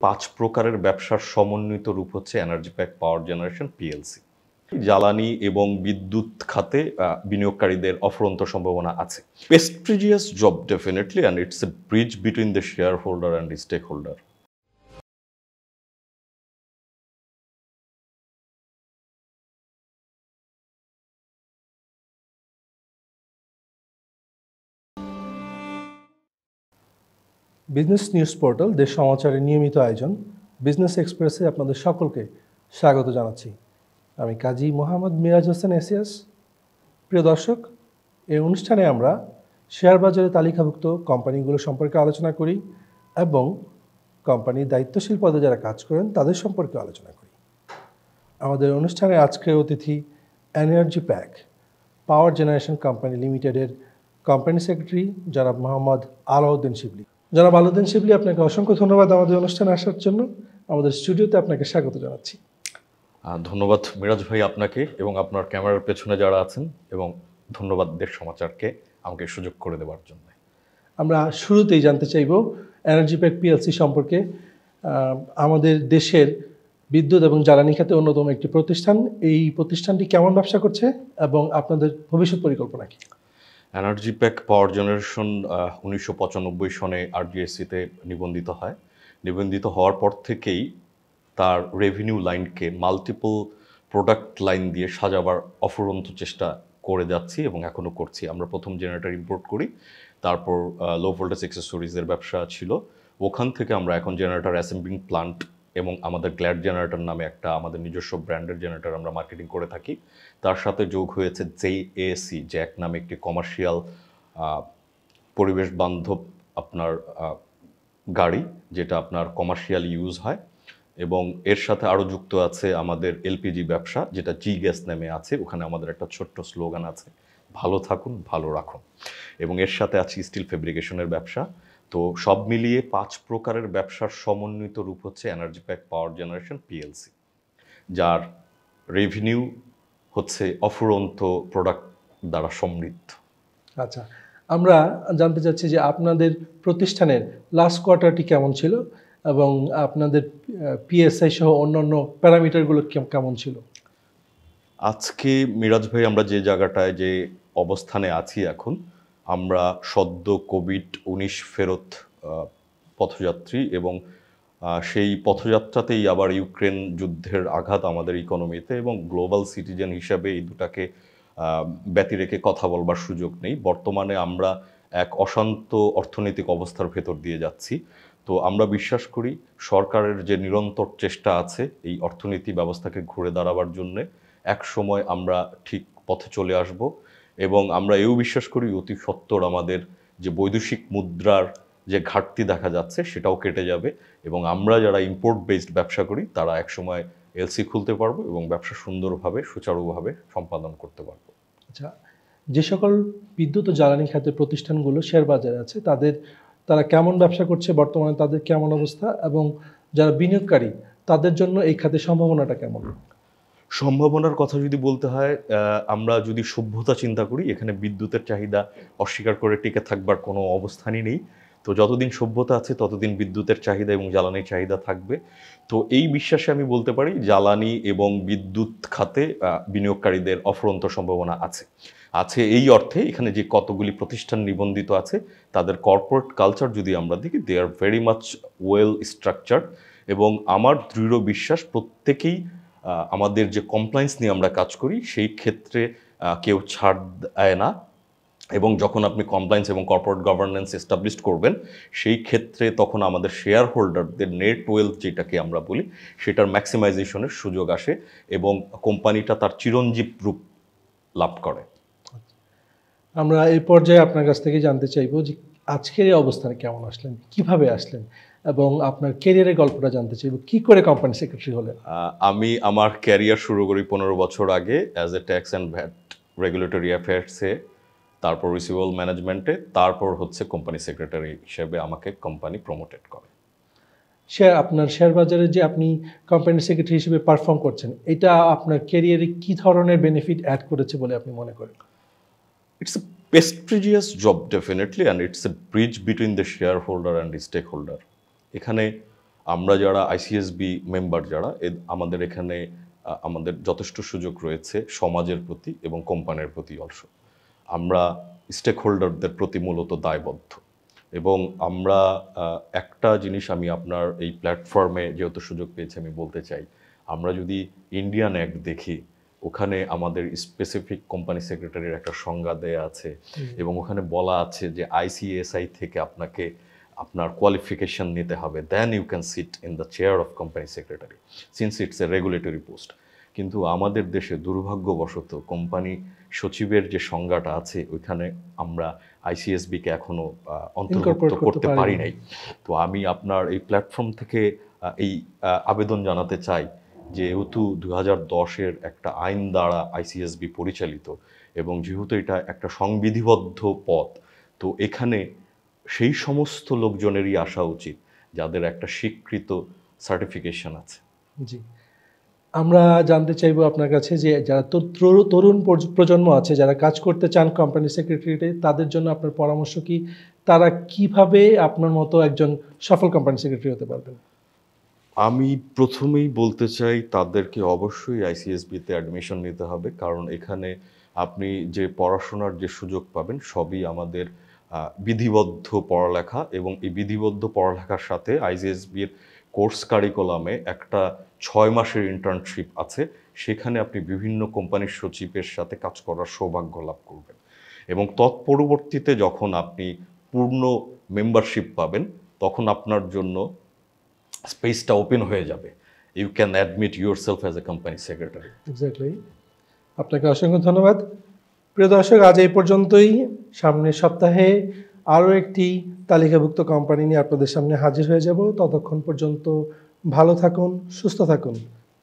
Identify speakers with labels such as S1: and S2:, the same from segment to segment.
S1: 5 প্রকারের ব্যবসার সমন্বিত রূপ হচ্ছে energy pack power generation PLC. জ্বালানি এবং বিদ্যুৎ খাতে বিনিয়োগকারীদের অফুরন্ত সম্ভাবনা আছে। Prestigious job definitely, and it's a bridge between the shareholder and the stakeholder.
S2: Business news portal দেশ সমাচারের নিয়মিত আয়োজন বিজনেস এক্সপ্রেসে আপনাদের সকলকে স্বাগত জানাচ্ছি। আমি কাজী মোহাম্মদ মিরাজ হোসেন এসিয়াস। প্রিয় দর্শক, এই অনুষ্ঠানে আমরা শেয়ার বাজারে তালিকাভুক্ত কোম্পানিগুলো সম্পর্কে আলোচনা করি এবং কোম্পানির দায়িত্বশীল পদে যারা কাজ করেন তাদের সম্পর্কে আলোচনা করি। আমাদের অনুষ্ঠানে আজকের অতিথি energy pack power generation company লিমিটেডের কোম্পানি সেক্রেটারি জনাব মোহাম্মদ আলাউদ্দিন শিবলি। জনাব আলাউদ্দিন শিবলি, আপনাকে অসংখ্য ধন্যবাদ আমাদের অনুষ্ঠানে আসার জন্য। আমাদের স্টুডিওতে আপনাকে স্বাগত জানাচ্ছি।
S1: ধন্যবাদ মিরাজ ভাই আপনাকে এবং আপনার ক্যামেরার পেছনে যারা আছেন, এবং ধন্যবাদ দেশ সমাচারকে আমাকে সুযোগ করে দেওয়ার জন্য।
S2: আমরা শুরুতেই জানতে চাইব এনার্জি প্যাক পিএলসি সম্পর্কে। আমাদের দেশের বিদ্যুৎ এবং জ্বালানি খাতে অন্যতম একটি প্রতিষ্ঠান। এই প্রতিষ্ঠানটি কেমন ব্যবসা করছে এবং আপনাদের ভবিষ্যৎ পরিকল্পনা কি?
S1: এনার্জি প্যাক পাওয়ার জেনারেশন 1995 সনে আরডিএসসিতে নিবন্ধিত হয়। নিবন্ধিত হওয়ার পর থেকেই তার রেভিনিউ লাইনকে মাল্টিপল প্রোডাক্ট লাইন দিয়ে সাজাবার অফুরন্ত চেষ্টা করে যাচ্ছি এবং এখনও করছি। আমরা প্রথম জেনারেটর ইম্পোর্ট করি, তারপর লো ভোল্টেজ অ্যাক্সেসরিজের ব্যবসা ছিল। ওখান থেকে আমরা এখন জেনারেটর অ্যাসেম্বলিং প্লান্ট এবং আমাদের গ্ল্যাড জেনারেটর নামে একটা আমাদের নিজস্ব ব্র্যান্ডের জেনারেটর আমরা মার্কেটিং করে থাকি। তার সাথে যোগ হয়েছে জেএসি, জ্যাক নামে একটি কমার্শিয়াল পরিবেশ বান্ধব আপনার গাড়ি, যেটা আপনার কমার্শিয়াল ইউজ হয়। এবং এর সাথে আরও যুক্ত আছে আমাদের এলপিজি ব্যবসা, যেটা জি গ্যাস নামে আছে। ওখানে আমাদের একটা ছোট্ট স্লোগান আছে, ভালো থাকুন ভালো রাখুন। এবং এর সাথে আছে স্টিল ফেব্রিকেশনের ব্যবসা। তো সব মিলিয়ে 5 প্রকারের ব্যবসার সমন্বিত রূপ হচ্ছে energy pack power generation PLC, যার রেভিনিউ হচ্ছে অফুরন্ত প্রোডাক্ট দ্বারা সমৃদ্ধ।
S2: আচ্ছা, আমরা জানতে চাচ্ছি যে আপনাদের প্রতিষ্ঠানের লাস্ট কোয়ার্টারটি কেমন ছিল এবং আপনাদের পিএসআই সহ অন্যান্য প্যারামিটারগুলো কেমন ছিল?
S1: আজকে মিরাজ ভাই, আমরা যে জায়গাটায় যে অবস্থানে আছি এখন, আমরা সদ্য কোভিড-19 ফেরত পথযাত্রী, এবং সেই পথযাত্রাতেই আবার ইউক্রেন যুদ্ধের আঘাত আমাদের ইকোনমিতে, এবং গ্লোবাল সিটিজেন হিসাবে এই দুটাকে ব্যতি রেখে কথা বলবার সুযোগ নেই। বর্তমানে আমরা এক অশান্ত অর্থনৈতিক অবস্থার ভেতর দিয়ে যাচ্ছি। তো আমরা বিশ্বাস করি সরকারের যে নিরন্তর চেষ্টা আছে এই অর্থনীতি ব্যবস্থাকে ঘুরে দাঁড়াবার জন্যে, এক সময় আমরা ঠিক পথে চলে আসব। এবং আমরা এও বিশ্বাস করি অতি সত্বর আমাদের যে বৈদেশিক মুদ্রার যে ঘাটতি দেখা যাচ্ছে সেটাও কেটে যাবে, এবং আমরা যারা ইম্পোর্ট বেসড ব্যবসা করি তারা একসময় এলসি খুলতে পারবো এবং ব্যবসা সুন্দরভাবে সুচারুভাবে সম্পাদন করতে পারবো।
S2: আচ্ছা, যে সকল বিদ্যুৎ ও জ্বালানি খাতের প্রতিষ্ঠানগুলো শেয়ার বাজারে আছে তারা কেমন ব্যবসা করছে, বর্তমানে তাদের কেমন অবস্থা, এবং যারা বিনিয়োগকারী তাদের জন্য এই খাতের সম্ভাবনাটা কেমন?
S1: সম্ভাবনার কথা যদি বলতে হয়, আমরা যদি সভ্যতা চিন্তা করি, এখানে বিদ্যুতের চাহিদা অস্বীকার করে টিকে থাকবার কোনো অবস্থানই নেই। তো যতদিন সভ্যতা আছে ততদিন বিদ্যুতের চাহিদা এবং জ্বালানির চাহিদা থাকবে। তো এই বিশ্বাসে আমি বলতে পারি জ্বালানি এবং বিদ্যুৎ খাতে বিনিয়োগকারীদের অফুরন্ত সম্ভাবনা আছে এই অর্থে এখানে যে কতগুলি প্রতিষ্ঠান নিবন্ধিত আছে তাদের কর্পোরেট কালচার যদি আমরা দেখি, they are very much well structured. এবং আমার দৃঢ় বিশ্বাস প্রত্যেকেই আমাদের যে কমপ্লায়েন্স নিয়ে আমরা কাজ করি সেই ক্ষেত্রে কেউ ছাড় দেয় না। এবং যখন আপনি কমপ্লায়েন্স এবং কর্পোরেট গভর্নেন্স এস্টাবলিশ করবেন, সেই ক্ষেত্রে তখন আমাদের শেয়ার হোল্ডারদের নেট ওয়েলথ যেটাকে আমরা বলি সেটার ম্যাক্সিমাইজেশনের সুযোগ আসে এবং কোম্পানিটা তার চিরঞ্জীব রূপ লাভ করে।
S2: আমরা এই পর্যায়ে আপনার কাছ থেকে জানতে চাইবো যে আজকের এই অবস্থানে কেমন আসলেন, কিভাবে আসলেন, এবং আপনার ক্যারিয়ারের গল্পটা জানতে চাইবো। কি করে কোম্পানি সেক্রেটারি হলেন?
S1: আমি আমার ক্যারিয়ার শুরু করি 15 বছর আগে as a tax and VAT regulatory অ্যাফেয়ার্সে, তারপর রিসিভেবল ম্যানেজমেন্টে, তারপর হচ্ছে কোম্পানি সেক্রেটারি হিসেবে আমাকে কোম্পানি প্রমোটেড করে।
S2: আপনার শেয়ার বাজারে যে আপনি কোম্পানি সেক্রেটারি হিসেবে পারফর্ম করছেন, এটা আপনার ক্যারিয়ারে কি ধরনের বেনিফিট অ্যাড করেছে বলে আপনি মনে করেন?
S1: It's a prestigious job definitely, and it's a bridge between the shareholder and the stakeholder. এখানে আমরা যারা আইসিএসবি মেম্বার যারা আমাদের এখানে আমাদের যথেষ্ট সুযোগ রয়েছে সমাজের প্রতি এবং কোম্পানির প্রতি অলসো। আমরা স্টেক হোল্ডারদের প্রতি মূলত দায়বদ্ধ এবং আমরা একটা জিনিস আমি আপনার এই প্ল্যাটফর্মে যেহেতু সুযোগ পেয়েছি আমি বলতে চাই, আমরা যদি ইন্ডিয়ান অ্যাক্ট দেখি ওখানে আমাদের স্পেসিফিক কোম্পানি সেক্রেটারির একটা সংজ্ঞা দেয়া আছে এবং ওখানে বলা আছে যে আইসিএসআই থেকে আপনাকে আপনার কোয়ালিফিকেশন নিতে হবে, then you can sit in the chair of company secretary since it's a regulatory post. কিন্তু আমাদের দেশে দুর্ভাগ্যবশত কোম্পানি সচিবের যে সংজ্ঞাটা আছে ওইখানে আমরা আইসিএসবিকে এখনো অন্তর্ভুক্ত করতে পারি নাই। তো আমি আপনার এই প্ল্যাটফর্ম থেকে এই আবেদন জানাতে চাই, যেহেতু 2010-এর একটা আইন দ্বারা আইসিএসবি পরিচালিত এবং যেহেতু এটা একটা সংবিধিবদ্ধ পদ, তো এখানে সেই সমস্ত লোকজনেরই আসা উচিত যাদের একটা স্বীকৃত সার্টিফিকেশন আছে।
S2: জি, আমরা জানতে চাইবো আপনার কাছে যে যারা তরুণ প্রজন্ম আছে যারা কাজ করতে চান কোম্পানি সেক্রেটারিতে, তাদের জন্য আপনার পরামর্শ কি? তারা কিভাবে আপনার মতো একজন সফল কোম্পানি সেক্রেটারি হতে পারবেন?
S1: আমি প্রথমেই বলতে চাই তাদেরকে অবশ্যই আইসিএসবিতে অ্যাডমিশন নিতে হবে, কারণ এখানে আপনি যে পড়াশোনার যে সুযোগ পাবেন সবই আমাদের বিধিবদ্ধ পড়ালেখা এবং এই বিধিবদ্ধ পড়ালেখার সাথে আইসিএসবির কোর্স কারিকুলামে একটা 6 মাসের ইন্টার্নশিপ আছে, সেখানে আপনি বিভিন্ন কোম্পানির সচিবের সাথে কাজ করার সৌভাগ্য লাভ করবেন এবং তৎপরবর্তীতে যখন আপনি পূর্ণ মেম্বারশিপ পাবেন তখন আপনার জন্য স্পেসটা ওপেন হয়ে যাবে। You can admit yourself as a company secretary.
S2: Exactly. আপনাকে অসংখ্য ধন্যবাদ। প্রিয় দর্শক, আজ এই পর্যন্তই। সামনের সপ্তাহে আরও একটি তালিকাভুক্ত কোম্পানি নিয়ে আপনাদের সামনে হাজির হয়ে যাব। ততক্ষণ পর্যন্ত ভালো থাকুন, সুস্থ থাকুন।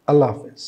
S2: আল্লাহ হাফেজ।